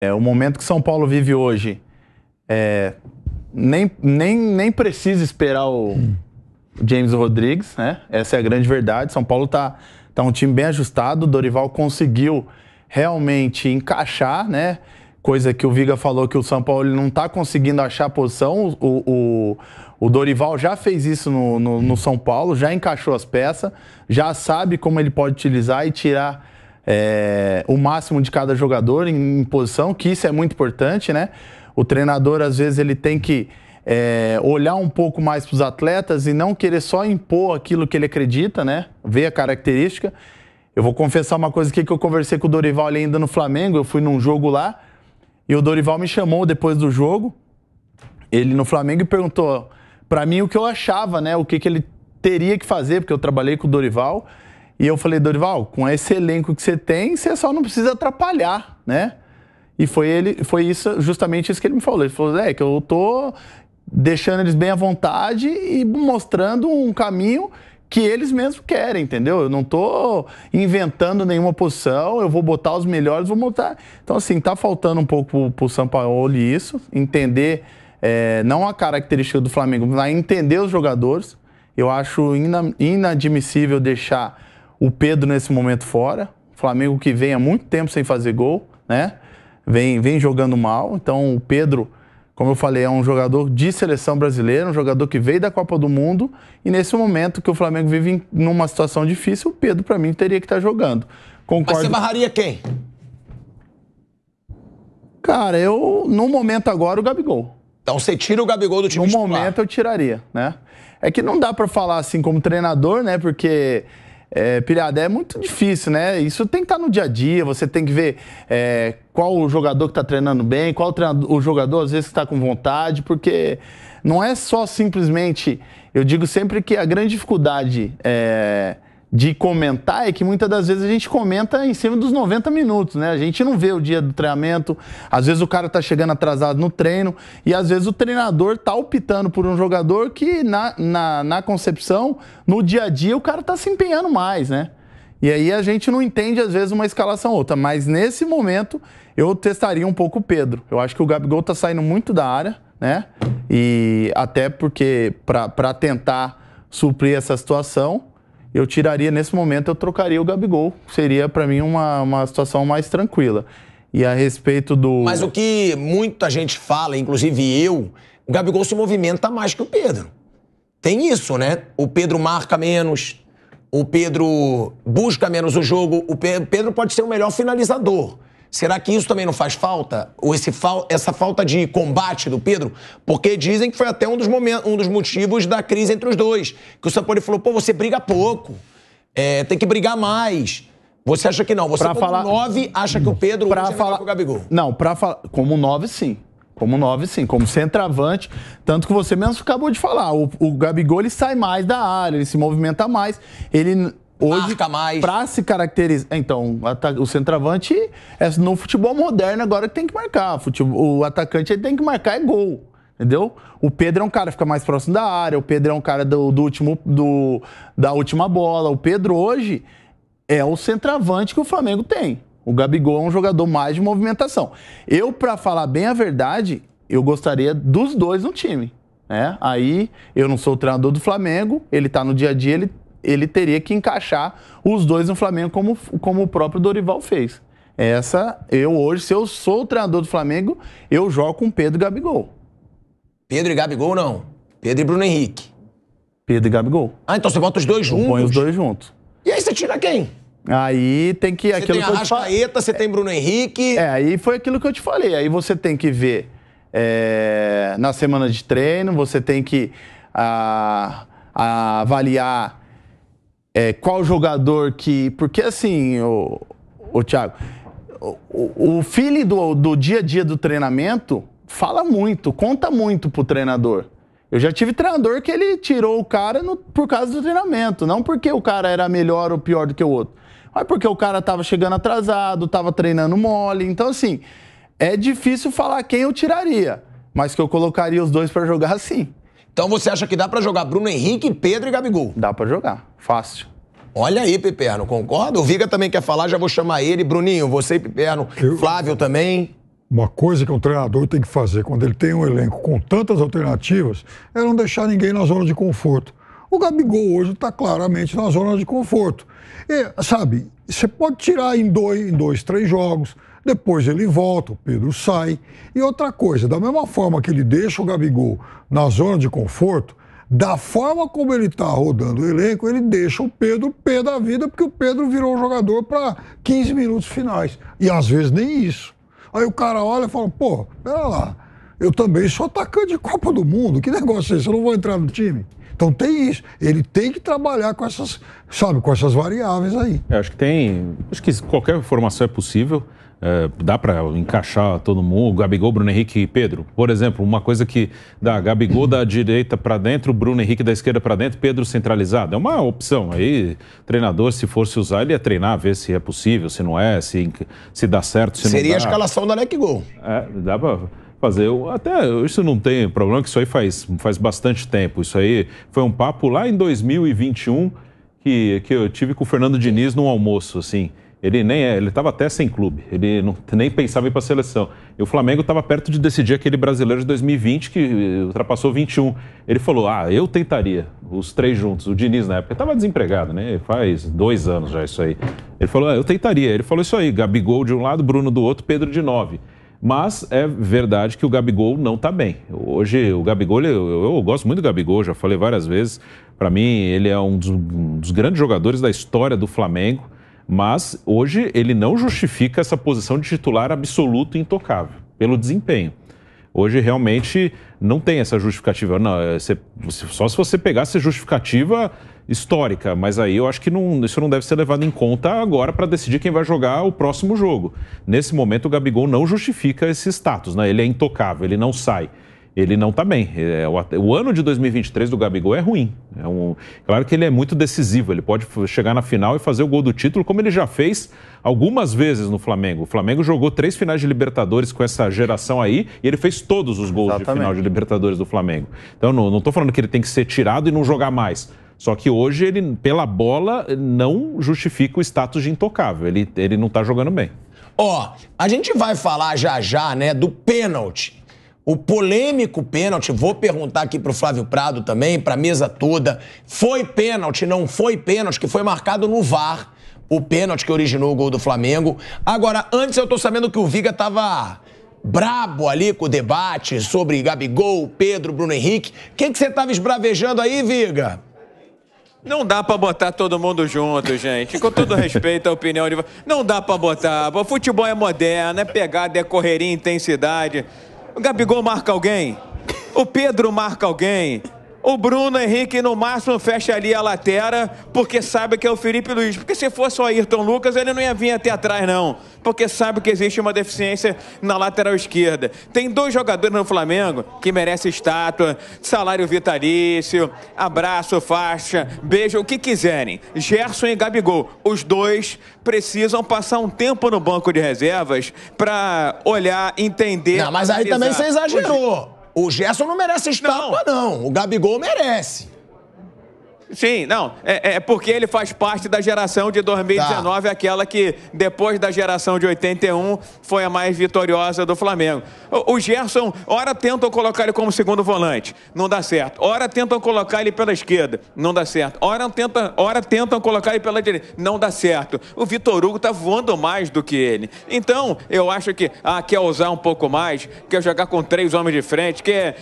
O momento que São Paulo vive hoje, nem precisa esperar o James Rodrigues, né? Essa é a grande verdade. São Paulo tá um time bem ajustado. O Dorival conseguiu realmente encaixar, né? Coisa que o Viga falou que o São Paulo ele não está conseguindo achar a posição. O Dorival já fez isso no São Paulo, já encaixou as peças, já sabe como ele pode utilizar e tirar o máximo de cada jogador em posição, que isso é muito importante, né? O treinador, às vezes, ele tem que olhar um pouco mais para os atletas e não querer só impor aquilo que ele acredita, né? Ver a característica. Eu vou confessar uma coisa aqui que eu conversei com o Dorival ali ainda no Flamengo, eu fui num jogo lá, e o Dorival me chamou depois do jogo, ele no Flamengo, e perguntou para mim o que eu achava, né? O que ele teria que fazer, porque eu trabalhei com o Dorival, e eu falei, Dorival, com esse elenco que você tem, você só não precisa atrapalhar, né? E foi isso, justamente isso que ele me falou. Ele falou, que eu tô deixando eles bem à vontade e mostrando um caminho que eles mesmos querem, entendeu? Eu não tô inventando nenhuma posição, eu vou botar os melhores, vou montar. Então, assim, tá faltando um pouco pro Sampaoli isso, entender, não a característica do Flamengo, mas entender os jogadores. Eu acho inadmissível deixar o Pedro nesse momento fora. O Flamengo que vem há muito tempo sem fazer gol, né? Vem jogando mal. Então, o Pedro, como eu falei, é um jogador de seleção brasileira, um jogador que veio da Copa do Mundo, e nesse momento que o Flamengo vive numa situação difícil, o Pedro, para mim, teria que estar jogando. Concordo. Mas você barraria quem? Cara, no momento agora, o Gabigol. Então você tira o Gabigol do time titular? No momento eu tiraria, né? É que não dá para falar assim como treinador, né? Porque... Pilhada, é muito difícil, né? Isso tem que estar no dia a dia, você tem que ver qual o jogador que está treinando bem, qual o jogador, às vezes, que está com vontade, porque não é só simplesmente... Eu digo sempre que a grande dificuldade de comentar é que muitas das vezes a gente comenta em cima dos 90 minutos, né? A gente não vê o dia do treinamento, às vezes o cara tá chegando atrasado no treino e às vezes o treinador tá optando por um jogador que na concepção, no dia a dia, o cara tá se empenhando mais, né? E aí a gente não entende às vezes uma escalação ou outra, mas nesse momento eu testaria um pouco o Pedro. Eu acho que o Gabigol tá saindo muito da área, né? E até porque para tentar suprir essa situação, eu tiraria, nesse momento, eu trocaria o Gabigol. Seria, para mim, uma situação mais tranquila. E a respeito do... Mas o que muita gente fala, inclusive eu, o Gabigol se movimenta mais que o Pedro. Tem isso, né? O Pedro marca menos, o Pedro busca menos o jogo, o Pedro pode ser o melhor finalizador. Será que isso também não faz falta? Ou essa falta de combate do Pedro? Porque dizem que foi até um dos motivos da crise entre os dois. Que o Sampaoli falou, você briga pouco, tem que brigar mais. Você acha que não? Você, como 9, acha que o Pedro hoje é melhor que o Gabigol? Não, como 9, sim. Como 9, sim. Como centroavante. Tanto que você mesmo acabou de falar. O Gabigol, ele sai mais da área, ele se movimenta mais. Ele... Hoje, marca mais. Pra se caracterizar... Então, o centroavante no futebol moderno agora que tem que marcar. O atacante ele tem que marcar é gol, entendeu? O Pedro é um cara que fica mais próximo da área, o Pedro é um cara da última bola. O Pedro hoje é o centroavante que o Flamengo tem. O Gabigol é um jogador mais de movimentação. Pra falar bem a verdade, eu gostaria dos dois no time, né? Aí, eu não sou o treinador do Flamengo, ele tá no dia a dia, ele teria que encaixar os dois no Flamengo como o próprio Dorival fez. Hoje, se eu sou o treinador do Flamengo, eu jogo com Pedro e Gabigol. Pedro e Gabigol, não. Pedro e Bruno Henrique. Pedro e Gabigol. Então você bota os dois juntos? Põe os dois juntos. E aí você tira quem? Aí tem que... Você tem Arrascaeta, você tem Bruno Henrique... Aí foi aquilo que eu te falei. Aí você tem que ver na semana de treino, você tem que avaliar qual jogador que... Porque assim, o Thiago, o feeling do dia a dia do treinamento fala muito, conta muito pro treinador. Eu já tive treinador que ele tirou o cara por causa do treinamento, não porque o cara era melhor ou pior do que o outro, mas porque o cara tava chegando atrasado, tava treinando mole. Então, assim, é difícil falar quem eu tiraria, mas que eu colocaria os dois pra jogar, sim. Então você acha que dá pra jogar Bruno Henrique, Pedro e Gabigol? Dá pra jogar, fácil. Olha aí, Piperno, concorda? O Viga também quer falar, já vou chamar ele. Bruninho, você e Piperno, Flávio também. uma coisa que um treinador tem que fazer quando ele tem um elenco com tantas alternativas é não deixar ninguém na zona de conforto. O Gabigol hoje está claramente na zona de conforto. E, sabe, você pode tirar em dois, 3 jogos, depois ele volta, o Pedro sai. E outra coisa, da mesma forma que ele deixa o Gabigol na zona de conforto, da forma como ele está rodando o elenco, ele deixa o Pedro pé da vida, porque o Pedro virou um jogador para 15 minutos finais. E às vezes nem isso. Aí o cara olha e fala, pô, pera lá, eu também sou atacante de Copa do Mundo, que negócio é esse? Eu não vou entrar no time? Então tem isso, ele tem que trabalhar com essas, sabe, com essas variáveis aí. Acho que qualquer formação é possível, dá para encaixar todo mundo, Gabigol, Bruno Henrique e Pedro. Por exemplo, uma coisa que dá Gabigol da direita para dentro, Bruno Henrique da esquerda para dentro, Pedro centralizado. É uma opção. Aí o treinador, se fosse usar, ele ia treinar, ver se é possível, se não é, se dá certo, se não dá. Seria a escalação da Alec Gol. Dá para fazer. Até isso não tem problema, que isso aí faz bastante tempo. Isso aí foi um papo lá em 2021 que eu tive com o Fernando Diniz num almoço, assim. Ele estava até sem clube, ele nem pensava em ir para a seleção. E o Flamengo estava perto de decidir aquele brasileiro de 2020 que ultrapassou 21. Ele falou, eu tentaria, os 3 juntos. O Diniz na época estava desempregado, né? Faz 2 anos já isso aí. Ele falou, eu tentaria. Ele falou isso aí, Gabigol de um lado, Bruno do outro, Pedro de 9. Mas é verdade que o Gabigol não está bem. Hoje o Gabigol, eu gosto muito do Gabigol, já falei várias vezes. Para mim ele é um dos grandes jogadores da história do Flamengo. Mas hoje ele não justifica essa posição de titular absoluto e intocável, pelo desempenho. Hoje realmente não tem essa justificativa. Não, só se você pegasse a justificativa histórica, mas aí eu acho que isso não deve ser levado em conta agora para decidir quem vai jogar o próximo jogo. Nesse momento o Gabigol não justifica esse status, né? Ele é intocável, ele não sai. Ele não está bem. O ano de 2023 do Gabigol é ruim. Claro que ele é muito decisivo. Ele pode chegar na final e fazer o gol do título, como ele já fez algumas vezes no Flamengo. O Flamengo jogou 3 finais de Libertadores com essa geração aí e ele fez todos os gols de final de Libertadores do Flamengo. Então, não estou falando que ele tem que ser tirado e não jogar mais. Só que hoje ele, pela bola, não justifica o status de intocável. Ele não está jogando bem. A gente vai falar já, né, do pênalti. O polêmico pênalti, vou perguntar aqui pro Flávio Prado também, pra mesa toda. Foi pênalti, não foi pênalti, que foi marcado no VAR, o pênalti que originou o gol do Flamengo. Agora, antes eu tô sabendo que o Viga tava brabo ali com o debate sobre Gabigol, Pedro, Bruno Henrique. Quem que você tava esbravejando aí, Viga? Não dá pra botar todo mundo junto, gente. Com todo respeito à opinião de... Não dá pra botar. O futebol é moderno, é pegada, é correria, intensidade. O Gabigol marca alguém, o Pedro marca alguém, o Bruno Henrique no máximo fecha ali a lateral porque sabe que é o Felipe Luiz. Porque se fosse o Ayrton Lucas, ele não ia vir até atrás não, porque sabe que existe uma deficiência na lateral esquerda. Tem 2 jogadores no Flamengo que merecem estátua, salário vitalício, abraço, faixa, beijo, o que quiserem. Gerson e Gabigol, os 2 precisam passar um tempo no banco de reservas para olhar, entender... Não, mas aí também você exagerou. O Gerson não merece estátua, não. O Gabigol merece. Sim, não. É porque ele faz parte da geração de 2019, aquela que, depois da geração de 81, foi a mais vitoriosa do Flamengo. O Gerson, ora tentam colocar ele como segundo volante, não dá certo. Ora tentam colocar ele pela esquerda, não dá certo. Ora tentam colocar ele pela direita, não dá certo. O Vitor Hugo tá voando mais do que ele. Então, eu acho que quer usar um pouco mais, quer jogar com 3 homens de frente, quer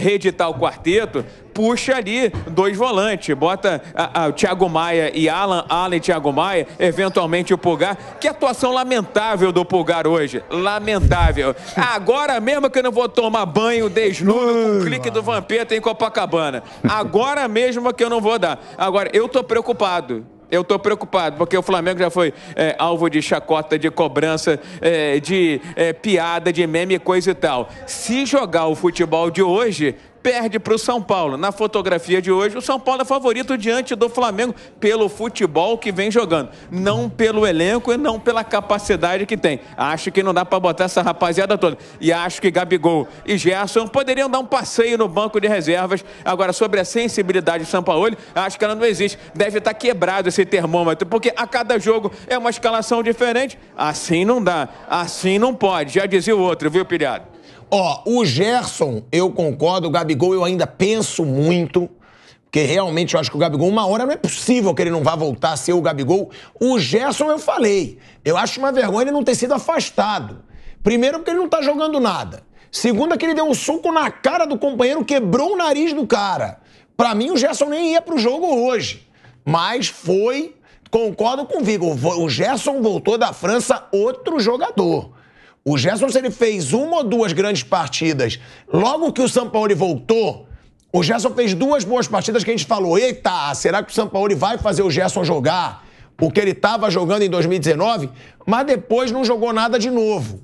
reeditar o quarteto, puxa ali 2 volantes, bota o Thiago Maia e Alan e Thiago Maia, eventualmente o Pulgar. Que atuação lamentável do Pulgar hoje, lamentável. Agora mesmo que eu não vou tomar banho desnudo com o clique do Vampeta em Copacabana. Agora mesmo que eu não vou dar. Agora, eu tô preocupado. Eu tô preocupado, porque o Flamengo já foi alvo de chacota, de cobrança, de piada, de meme, coisa e tal. Se jogar o futebol de hoje, perde para o São Paulo. Na fotografia de hoje, o São Paulo é favorito diante do Flamengo pelo futebol que vem jogando. Não pelo elenco e não pela capacidade que tem. Acho que não dá para botar essa rapaziada toda. E acho que Gabigol e Gerson poderiam dar um passeio no banco de reservas. Agora, sobre a sensibilidade do São Paulo, acho que ela não existe. Deve estar quebrado esse termômetro, porque a cada jogo é uma escalação diferente. Assim não dá, assim não pode. Já dizia o outro, viu, Pilhado? Ó, o Gerson, eu concordo, o Gabigol eu ainda penso muito, porque realmente eu acho que o Gabigol, uma hora não é possível que ele não vá voltar a ser o Gabigol. O Gerson eu falei, eu acho uma vergonha ele não ter sido afastado. Primeiro porque ele não tá jogando nada. Segundo é que ele deu um soco na cara do companheiro, quebrou o nariz do cara. Pra mim o Gerson nem ia pro jogo hoje, mas foi... Concordo com o Vigo, o Gerson voltou da França outro jogador. O Gerson, se ele fez uma ou duas grandes partidas, logo que o Sampaoli voltou, o Gerson fez 2 boas partidas que a gente falou, eita, será que o Sampaoli vai fazer o Gerson jogar? Porque ele estava jogando em 2019, mas depois não jogou nada de novo.